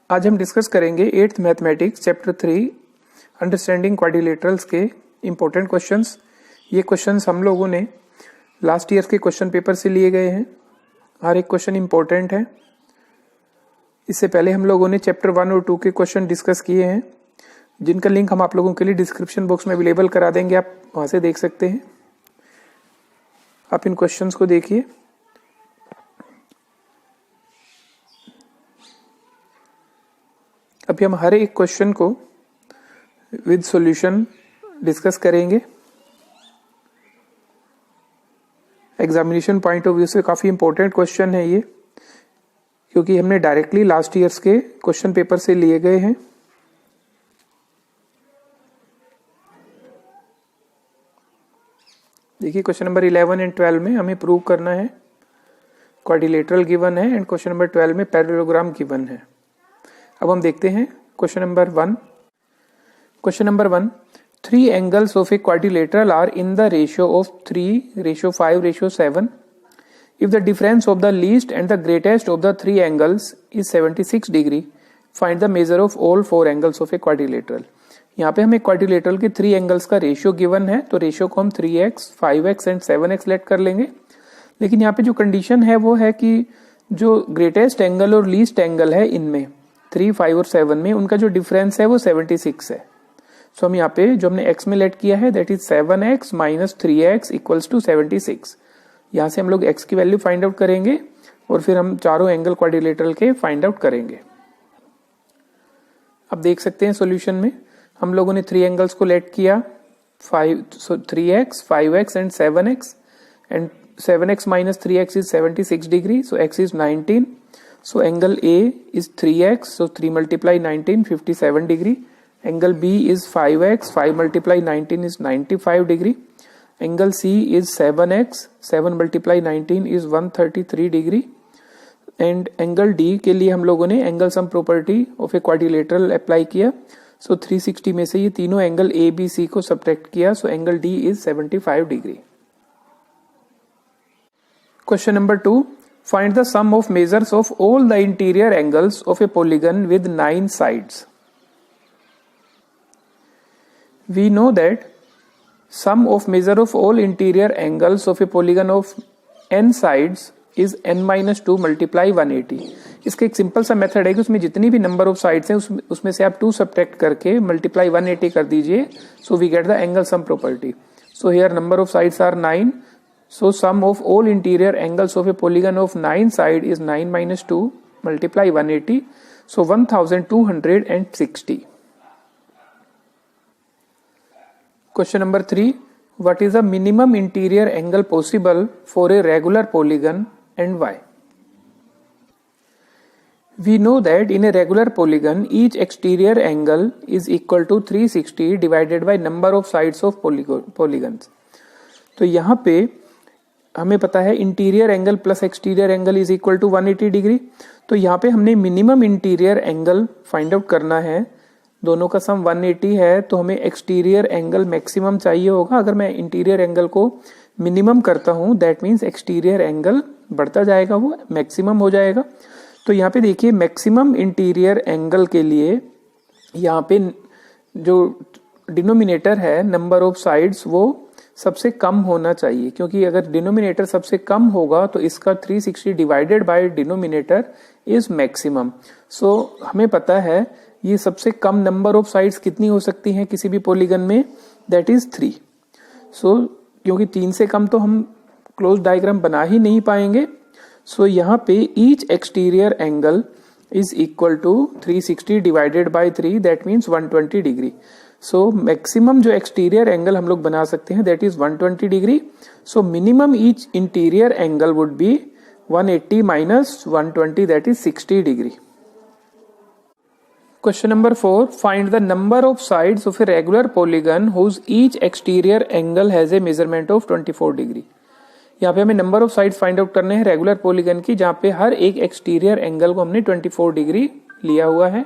आज हम डिस्कस करेंगे 8th mathematics chapter 3 understanding quadrilaterals के इम्पोर्टेंट क्वेश्चंस। ये क्वेश्चंस हम लोगों ने लास्ट ईयर के क्वेश्चन पेपर से लिए गए हैं। हर एक क्वेश्चन इम्पोर्टेंट है। इससे पहले हम लोगों ने चैप्टर 1 और 2 के क्वेश्चन डिस्कस किए हैं, जिनका लिंक हम आप लोगों के लिए डिस्क्रिप्शन बॉक्स में अवेलेबल करा देंगे। आप वहाँ से देख सकते हैं। आप इन क्वेश्चंस को देखिए। अभी हम हर एक क्वेश्चन को विद सॉल्यूशन डिस्कस करेंगे। एग्जामिनेशन पॉइंट ऑफ व्यू से काफ़ी इंपॉर्टेंट क्वेश्चन है ये, क्योंकि हमने डायरेक्टली लास्ट ईयर्स के क्वेश्चन पेपर से लिए गए हैं। देखिए क्वेश्चन नंबर 11 एंड 12 में हमें प्रूव करना है क्वाड्रिलेटरल गिवन है, एंड क्वेश्चन नंबर 12 में पैरेललोग्राम गिवन है। अब हम देखते हैं question number 1। Question number 1, 3 angles of a quadrilateral are in the ratio of 3:5:7 if the difference of the least and the greatest of the 3 angles is 76 degree, find the measure of all 4 angles of a quadrilateral। यहाँ पे हमें quadrilateral के 3 angles का ratio given है, तो ratio को हम 3x, 5x and 7x late कर लेंगे। लेकिन यहाँ पे जो कंडीशन है वो है कि जो ग्रेटेस्ट एंगल और लीस्ट एंगल है इनमें 3, 5 और 7 में उनका जो डिफरेंस है वो 76 है। सो हम यहाँ पे जो हमने x में लेट किया है that is 7x minus 3x equals to 76। यहाँ से हम लोग x की वैल्यू फाइंड आउट करेंगे और फिर हम चारों एंगल क्वाड्रिलेटरल के फाइंड आउट करेंगे। अब देख सकते हैं सॉल्यूशन में हम लोगों ने 3 एंगल्स को लेट किया, 3x, 5x and 7x, and 7x minus 3x is 76 degree, so x is 19. So angle A is 3x, so 3 multiply 19, 57 degree. Angle B is 5x, 5 multiply 19 is 95 degree. Angle C is 7x, 7 multiply 19 is 133 degree. And angle D के लिए हम लोगों ने angle sum property of a quadrilateral apply किया। सो 360 में से ये तीनों एंगल A, B, C को सब्ट्रैक्ट किया, so angle D is 75 degree. Question number 2, find the sum of measures of all the interior angles of a polygon with 9 sides. We know that sum of measure of all interior angles of a polygon of n sides is n minus 2 multiply 180. इसका एक simple सा method है कि उसमें जितनी भी number of sides हैं उसमें से आप 2 सब्ट्रैक्ट करके मल्टीप्लाई 180 कर दीजिए, so we get the angle sum property. So here number of sides are 9, so sum of all interior angles of a polygon of 9 side is 9 minus 2 multiply 180, so 1260. Question number 3, what is the minimum interior angle possible for a regular polygon and why? We know that in a regular polygon each exterior angle is equal to 360 divided by number of sides of polygons. तो यहाँ पे हमें पता है interior angle plus exterior angle is equal to 180 degree. तो यहाँ पे हमने minimum interior angle find out करना है। दोनों का सम 180 है, तो हमें एक्सटीरियर एंगल मैक्सिमम चाहिए होगा। अगर मैं इंटीरियर एंगल को मिनिमम करता हूँ दैट मीन्स एक्सटीरियर एंगल बढ़ता जाएगा, वो मैक्सिमम हो जाएगा। तो यहाँ पे देखिए मैक्सिमम इंटीरियर एंगल के लिए यहाँ पे जो डिनोमिनेटर है नंबर ऑफ साइड्स वो सबसे कम होना चाहिए, क्योंकि अगर डिनोमिनेटर सबसे कम होगा तो इसका 360 divided by denominator is maximum. So हमें पता है ये सबसे कम नंबर ऑफ साइड्स कितनी हो सकती हैं किसी भी पॉलीगन में, दैट इज 3। सो क्योंकि 3 से कम तो हम क्लोज डायग्राम बना ही नहीं पाएंगे, सो यहाँ पे each exterior angle is equal to 360 divided by 3, that means 120 degree. So maximum जो एक्सटीरियर एंगल हम लोग बना सकते हैं that is 120 degree. So minimum each interior angle would be 180 minus 120, that is 60 degree. Question number 4, find the number of sides of a regular polygon whose each exterior angle has a measurement of 24 degree. यहाँ पे हमें number of sides find out करने हैं regular polygon की, जहाँ पे हर एक exterior angle को हमने 24 डिग्री लिया हुआ है।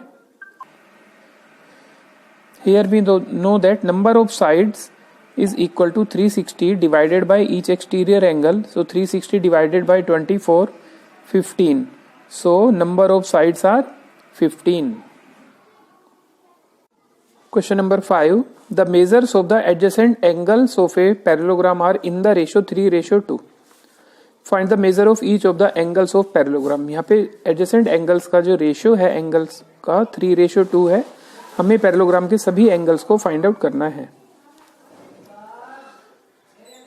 Here we know that number of sides is equal to 360 divided by each exterior angle. So 360 divided by 24, 15. So number of sides are 15. Question number 5. The measures of the adjacent angles of a parallelogram are in the ratio 3:2. Find the measure of each of the angles of parallelogram. यहाँ पे adjacent angles का जो ratio है angles का 3:2 है. हमें parallelogram के सभी एंगल्स को फाइंड आउट करना है.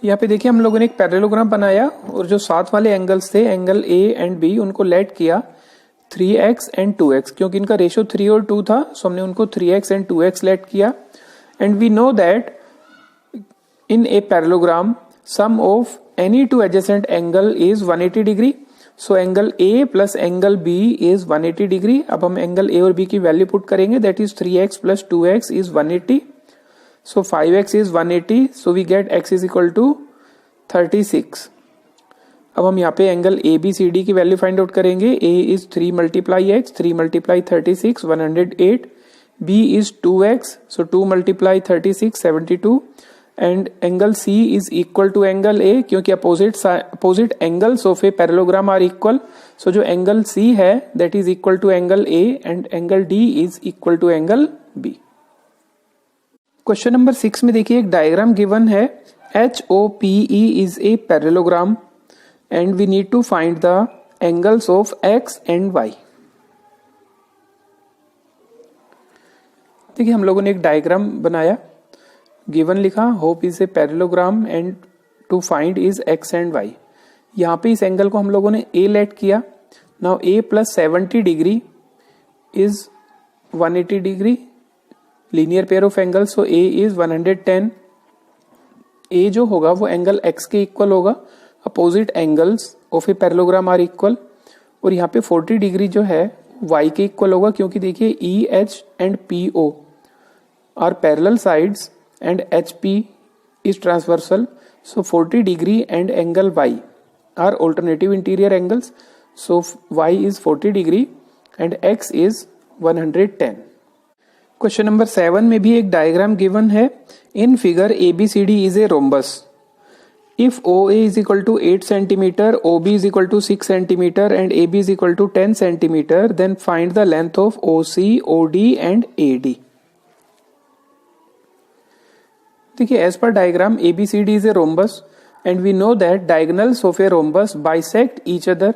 यहाँ पे देखिए हम लोगों ने एक पैरेललोग्राम बनाया और जो साथ वाले एंगल्स थे एंगल ए एंड बी उनको लेट किया 3x एंड 2x क्योंकि इनका रेशियो 3 और 2 था सो हमने उनको 3x एंड 2x लेट किया. And we know that in a parallelogram sum of any two adjacent angle is 180 degree. So angle A plus angle B is 180 degree. अब हम angle A और B की value put करेंगे that is 3x plus 2x is 180. So 5x is 180. So we get x is equal to 36. अब हम यहाँ पे angle ABCD की वैल्यू फाइंड आउट करेंगे. A is 3 multiply x, 3 multiply 36, 108. B is 2x, so 2 multiply 36, 72. And angle C is equal to angle A क्योंकि opposite angles of a parallelogram are equal. So जो angle C है that is equal to angle A and angle D is equal to angle B. Question number 6 में देखिए एक diagram given है. HOPE is a parallelogram and we need to find the angles of X and Y. देखिए हम लोगों ने एक diagram बनाया. गिवन लिखा HOPE is a parallelogram and to find is x and y. यहाँ पे इस एंगल को हम लोगों ने ए लेट किया. Now a plus 70 degree is 180 degree linear pair of angle. So a is 110. A जो होगा वो एंगल एक्स के इक्वल होगा. Opposite angles of a parallelogram are equal. और यहाँ पे 40 डिग्री जो है वाई के इक्वल होगा क्योंकि देखिए E H and P O are parallel sides and HP is transversal. So 40 degree and angle Y are alternative interior angles. So Y is 40 degree and X is 110. Question number 7 में भी एक diagram given है. In figure ABCD is a rhombus. If OA is equal to 8 cm, OB is equal to 6 cm and AB is equal to 10 cm, then find the length of OC, OD and AD. देखिए as पर diagram ABCD is a rhombus and we know that diagonals of a rhombus bisect each other.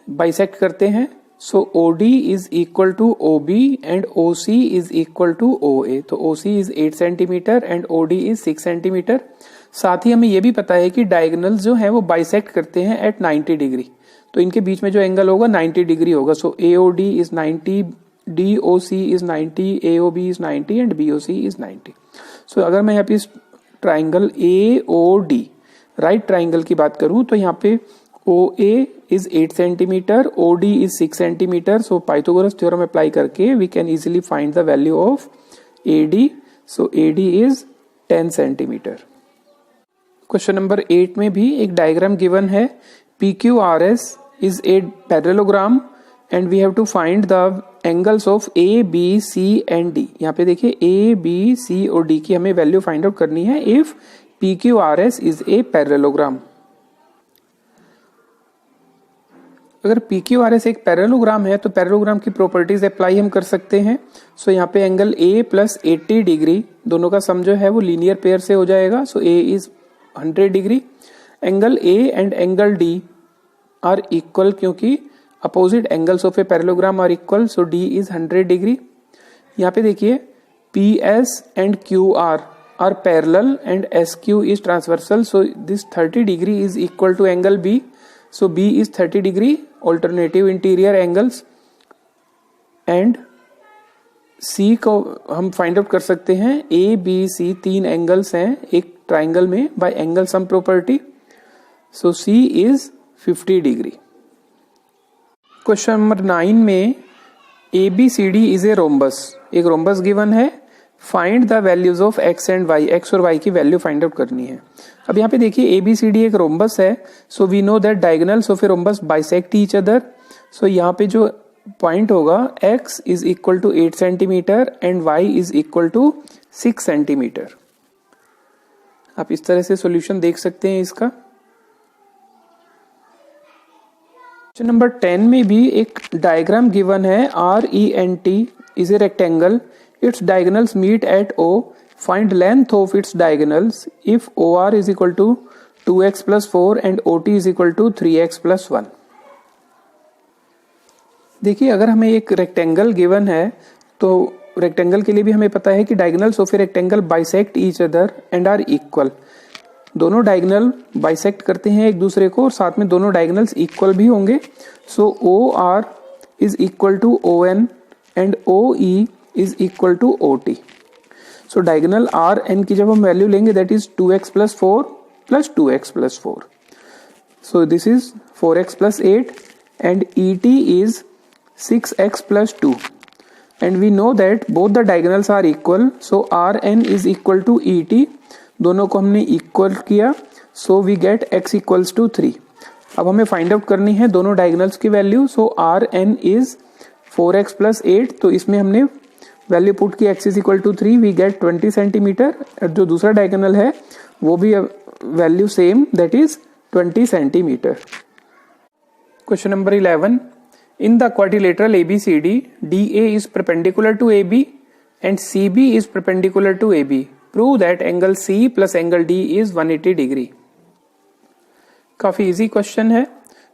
Bisect करते हैं. So OD is equal to OB and OC is equal to OA. तो OC is 8 centimetre and OD is 6 centimetre. साथ ही हमें यह भी पता है कि डायगोनल्स जो है वो बाइसेक्ट करते हैं एट 90 डिग्री. तो इनके बीच में जो एंगल होगा 90 डिग्री होगा. सो AOD is 90, DOC is 90, AOB is 90 and BOC is 90. सो अगर मैं यहाँ पे इस ट्राइंगल AOD राइट ट्राइंगल की बात करूं तो यहाँ पे OA is 8 centimetre, OD is 6 centimetre. So Pythagoras theorem apply करके we can easily find the value of AD. So AD is 10 centimetre. Question number 8 में भी एक डायग्राम गिवन है. PQRS is a parallelogram and we have to find the angles of A, B, C and D. यहाँ पे देखिए A, B, C और D की हमें वैल्यू फाइंड आउट करनी है if PQRS is a parallelogram. अगर PQRS एक पैरेललोग्राम है तो पैरेललोग्राम की प्रॉपर्टीज अप्लाई हम कर सकते हैं. सो यहाँ पे एंगल A प्लस 80 डिग्री दोनों का सम जो है वो लीनियर पेयर से हो जाएगा. So A is 100 degree. Angle A and angle D are equal क्योंकि opposite angles of a parallelogram are equal. So D is 100 degree. यहाँ पे देखिए PS and QR are parallel and SQ is transversal. So this 30 degree is equal to angle B. So B is 30 degree alternative interior angles. And C को हम find out कर सकते हैं. ABC 3 angles हैं एक ट्राइंगल में by angle sum property. So C is 50 degree. Question number 9 में ABCD is a rhombus. एक रोम्बस गिवन है. Find the values of x and y. X और वाई की वैल्यू फाइंड आउट करनी है. अब यहाँ पे देखिए ABCD एक रोम्बस है. So we know that diagonals of a rhombus bisect each other. So यहाँ पे जो पॉइंट होगा x is equal to 8 centimetre and y is equal to 6 centimetre. आप इस तरह से सॉल्यूशन देख सकते हैं इसका. क्वेश्चन नंबर 10 में भी एक डायग्राम गिवन है RENT is a rectangle. Its diagonals meet at O. Find length of its diagonals if OR is equal to 2x plus 4 and OT is equal to 3x plus 1. देखिए, अगर हमें एक rectangle given है तो rectangle के लिए भी हमें पता है कि diagonals of a rectangle bisect each other and are equal. दोनों डायगोनल बाइसेक्ट करते हैं एक दूसरे को और साथ में दोनों डायगोनल्स इक्वल भी होंगे। So OR is equal to ON and OE is equal to OT। So diagonal RN की जब हम वैल्यू लेंगे that is 2x plus 4 plus 2x plus 4. So this is 4x plus 8 and ET is 6x plus 2. And we know that both the diagonals are equal. So RN is equal to ET. दोनों को हमने equal किया, so we get x equals to 3. अब हमें find out करनी है दोनों diagonals की value. So RN is 4x plus 8, तो इसमें हमने वैल्यू पुट की x is equal to 3, we get 20 centimetre. और जो दूसरा डायगोनल है वो भी value same, that is 20 centimetre. Question number 11, in the quadrilateral ABCD, DA is perpendicular to AB and CB is perpendicular to AB. Prove that angle C plus angle D is 180 degree. काफी easy question है।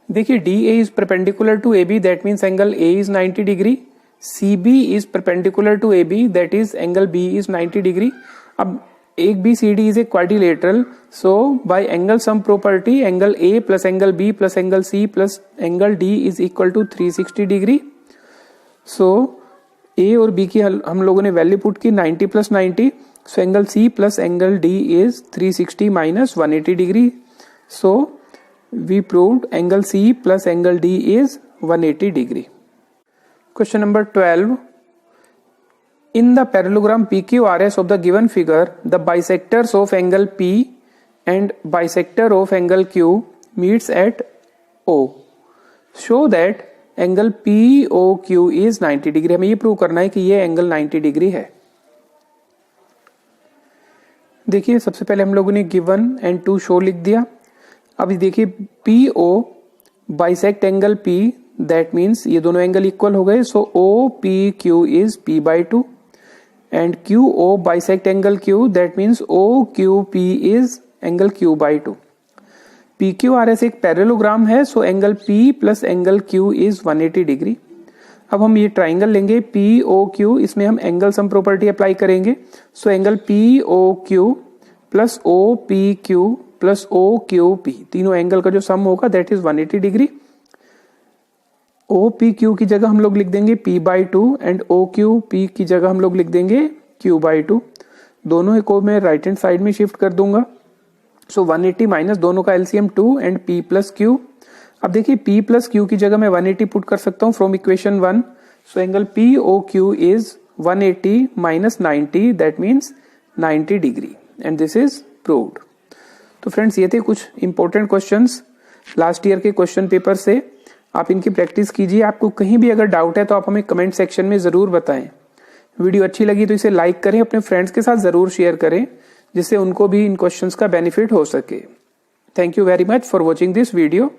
देखिए, DA is perpendicular to AB, that means angle A is 90 degree. CB is perpendicular to AB, that is angle B is 90 degree. अब ABCD is a quadrilateral, so by angle sum property, angle A plus angle B plus angle C plus angle D is equal to 360 degree. So A और B की हम लोगों ने value put की 90 plus 90, so angle C plus angle D is 360 minus 180 degree. So we proved angle C plus angle D is 180 degree. Question number 12. In the parallelogram PQRS of the given figure, the bisectors of angle P and bisector of angle Q meets at O. Show that angle POQ is 90 degree. हमें ये prove करना है कि ये angle 90 degree है। देखिए, सबसे पहले हम लोगों ने गिवन एंड टू शो लिख दिया। अब देखिए, PO bisect angle P, that means ये दोनों एंगल इक्वल हो गए। सो OPQ is P/2 and QO bisect angle Q, that means OQP is angle Q/2. PQRS एक पैरेललोग्राम है, so angle P plus angle Q is 180 degree. अब हम ये triangle लेंगे POQ, इसमें हम एंगल सम प्रॉपर्टी अप्लाई करेंगे। So angle POQ plus OPQ plus OQP, तीनों एंगल का जो सम होगा दैट इज 180 डिग्री। OPQ की जगह हम लोग लिख देंगे P/2 एंड OQP की जगह हम लोग लिख देंगे Q/2। दोनों को मैं राइट हैंड साइड में शिफ्ट कर दूंगा। सो 180 माइनस दोनों का LCM 2 and P plus Q। अब देखिए, P प्लस Q की जगह मैं 180 पुट कर सकता हूँ from equation 1। So angle POQ is 180 minus 90, that means 90 degree and this is proved. तो फ्रेंड्स, ये थे कुछ इंपॉर्टेंट क्वेश्चंस लास्ट ईयर के क्वेश्चन पेपर से। आप इनकी प्रैक्टिस कीजिए। आपको कहीं भी अगर डाउट है तो आप हमें कमेंट सेक्शन में जरूर बताएं। वीडियो अच्छी लगी तो इसे लाइक करें, अपने फ्रेंड्स के साथ जरूर शेयर करें, जिससे उनको भी इन क्वेश्चंस का बेनिफिट हो सके। Thank you very much for watching this video.